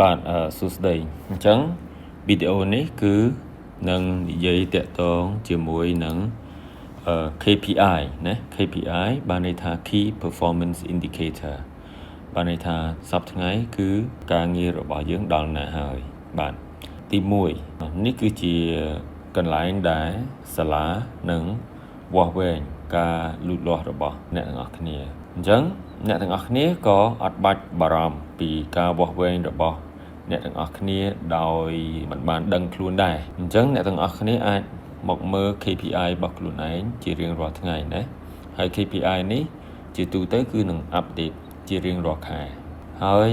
បាទសួស្តីអញ្ចឹងវីដេអូនេះគឺនឹងនិយាយតាក់ទងជាមួយនឹង KPI ណា KPI បានន័យថា Key Performance Indicator បានន័យថាសប្តាហ៍ថ្ងៃគឺការងាររបស់យើងដល់ណាហើយបាទទី1នេះគឺជាកន្លែងដែលសាលានឹងវាស់វែងការលូតលាស់របស់អ្នកទាំងអស់គ្នាអញ្ចឹងអ្នកទាំងអស់គ្នាក៏អត់បាច់បារម្ភពីការវាស់វែងរបស់អ្នកទាំងអស់គ្នាដោយមិនបានដឹងខ្លួនដែរអញ្ចឹងអ្នកទាំងអស់គ្នាអាចមកមើល KPI របស់ខ្លួនឯងជារៀងរាល់ថ្ងៃណាហើយ KPI នេះជាទូទៅគឺនឹងអាប់ដេតជារៀងរាល់ខែហើយ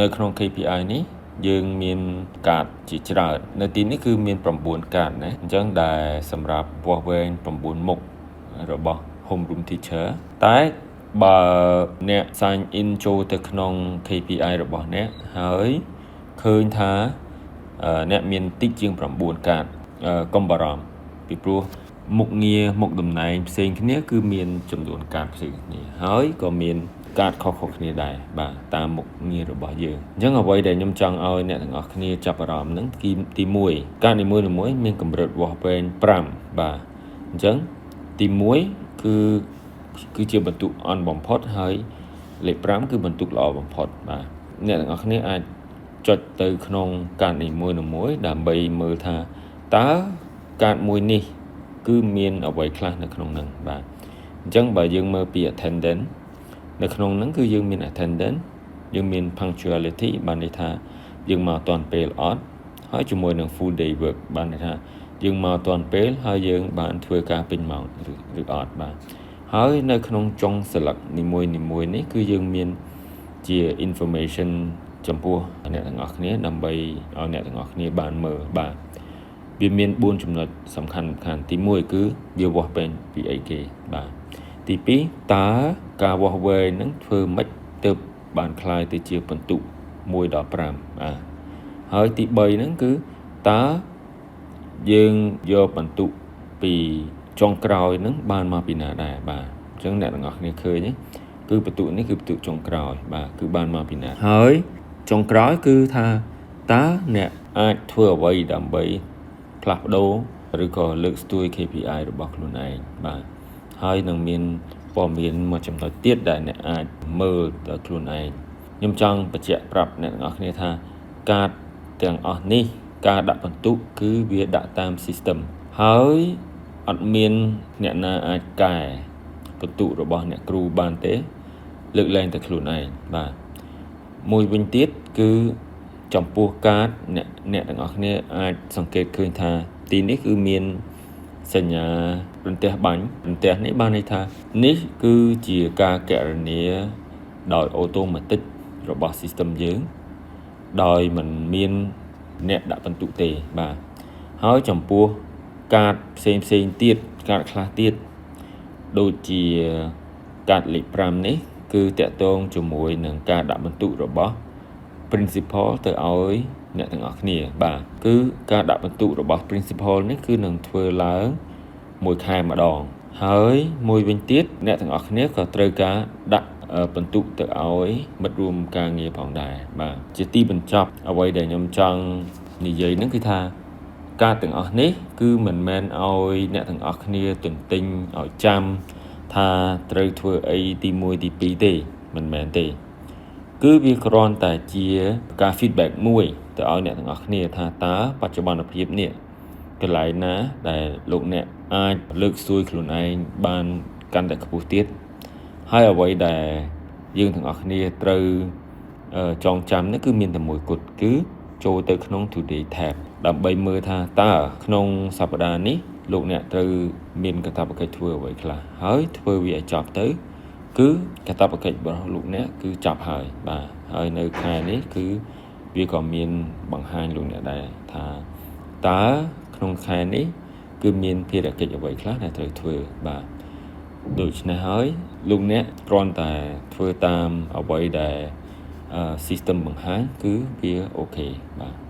នៅក្នុង KPI នេះយើងមានកាតជាច្រើននៅទីនេះគឺមាន9កាតណាអញ្ចឹងដែលសម្រាប់វាស់វែង9មុខរបស់ Homeroom Teacher តែបើអ្នក sign in ចូលទៅក្នុង KPI របស់អ្នកហើយឃើញថាអ្នកមានតិចជាង9កាតកុំបារម្ភពីព្រោះមុខងារមុខតំណែងផ្សេងគ្នាគឺមានចំនួនកាតផ្សេងគ្នាហើយក៏មានកាតខុសៗគ្នាដែរបាទតាមមុខងាររបស់យើងអញ្ចឹងអ្វីដែលខ្ញុំចង់ឲ្យអ្នកទាំងអស់គ្នាចាប់អារម្មណ៍ហ្នឹងទី1កាតនីមួយៗមានកម្រិតវាស់វែង5បាទអញ្ចឹងទី1គឺជាបន្ទុកអន់បំផុតហើយលេខ5គឺបន្ទុកល្អបំផុតបាទអ្នកទាំងអស់គ្នាអាចចុចទៅក្នុងកាតនីមួយដើម្បីមើលថាតើកាតមួយនេះគឺមានអ្វីខ្លះនៅក្នុងហ្នឹងបាទអញ្ចឹងបើយើងមើលពី attendance នៅក្នុងហ្នឹងគឺយើងមាន attendance យើងមាន punctuality បានន័យថាយើងមកទាន់ពេលអត់ហើយជាមួយនឹង full day work បានន័យថាយើងមកទាន់ពេលហើយយើងបានធ្វើការពេញម៉ោងឬអត់បាទហើយនៅក្នុងចុងស្លឹកនីមួយនេះគឺយើងមានជា information ចំពោះអ្នកទាំងអស់គ្នាដើម្បីឲ្យអ្នកទាំងអស់គ្នាបានមើលបាទវាមាន4ចំណុចសំខាន់ទី1គឺវាវាស់វែងពីអីគេបាទទី2តើការវាស់វែងហ្នឹងធ្វើម៉េចទើបបានคล้ายទៅជាបន្ទុក1ដល់5បាទហើយទី3ហ្នឹងគឺតើយើងយកបន្ទុកពីចុងក្រោយហ្នឹងបានមកពីណាដែរបាទអញ្ចឹងអ្នកទាំងអស់គ្នាឃើញគឺបន្ទុកនេះគឺបន្ទុកចុងក្រោយបាទគឺបានមកពីណាហើយចុងក្រោយគឺថាតើអ្នកអាចធ្វើអ្វីដើម្បីផ្លាស់ប្ដូរឬក៏លើកស្ទួយ KPI របស់ខ្លួនឯងបាទហើយនឹងមានព័ត៌មានមួយចំណុចទៀតដែលអ្នកអាចមើលដល់ខ្លួនឯងខ្ញុំចង់បញ្ជាក់ប្រាប់អ្នកទាំងអស់គ្នាថាការទាំងអស់នេះការដាក់បន្ទុកគឺវាដាក់តាម system ហើយអត់មានអ្នកណាអាចកែបន្ទុករបស់អ្នកគ្រូបានទេលើកលែងតែខ្លួនឯងបាទមួយវិញទៀតគឺចំពោះកាតអ្នកទាំងអស់គ្នាអាចសង្កេតឃើញថាទីនេះគឺមានសញ្ញារន្ទះបាញ់រន្ទះនេះបានន័យថានេះគឺជាការគណនាដោយអូតូម៉ាទិករបស់ system យើងដោយមិនមានអ្នកដាក់បន្ទុកទេបាទហើយចំពោះកាតផ្សេងទៀតកាតខ្លះទៀតដូចជាកាតលេខ5នេះគឺតាក់ទងជាមួយនឹងការដាក់បន្ទុករបស់ principal ទៅឲ្យអ្នកទាំងអស់គ្នាបាទគឺការដាក់បន្ទុករបស់ principal នេះគឺនឹងធ្វើឡើងមួយខែម្ដងហើយមួយវិញទៀតអ្នកទាំងអស់គ្នាក៏ត្រូវការដាក់បន្ទុកទៅឲ្យមិត្តរួមការងារផងដែរបាទជាទីបញ្ចប់អ្វីដែលខ្ញុំចង់និយាយហ្នឹងគឺថាការទាំងអស់នេះគឺមិនមែនឲ្យអ្នកទាំងអស់គ្នាទន្ទិញឲ្យចាំថាត្រូវធ្វើអីទី1ទី2ទេមិនមែនទេគឺវាគ្រាន់តែជាការ feedback មួយទៅឲ្យអ្នកទាំងអស់គ្នាថាតើបច្ចុប្បន្នភាពនេះកន្លែងណាដែលលោកអ្នកអាចលើកស្ទួយខ្លួនឯងបានកាន់តែខ្ពស់ទៀតហើយអ្វីដែលយើងទាំងអស់គ្នាត្រូវចងចាំនេះគឺមានតែមួយគត់គឺចូលទៅក្នុង today tab ដើម្បីមើលថាតើក្នុងសប្តាហ៍នេះលោកអ្នកត្រូវមានកាតព្វកិច្ចធ្វើអ្វីខ្លះហើយធ្វើវាឲ្យចប់ទៅគឺកាតព្វកិច្ចរបស់លោកអ្នកគឺចប់ហើយបាទហើយនៅខែនេះគឺវាក៏មានបង្ហាញលោកអ្នកដែរថាតើក្នុងខែនេះគឺមានភារកិច្ចអ្វីខ្លះដែលត្រូវធ្វើបាទដូច្នេះហើយលោកអ្នកគ្រាន់តែធ្វើតាមអ្វីដែល system បង្ហាញគឺវាអូខេបាទ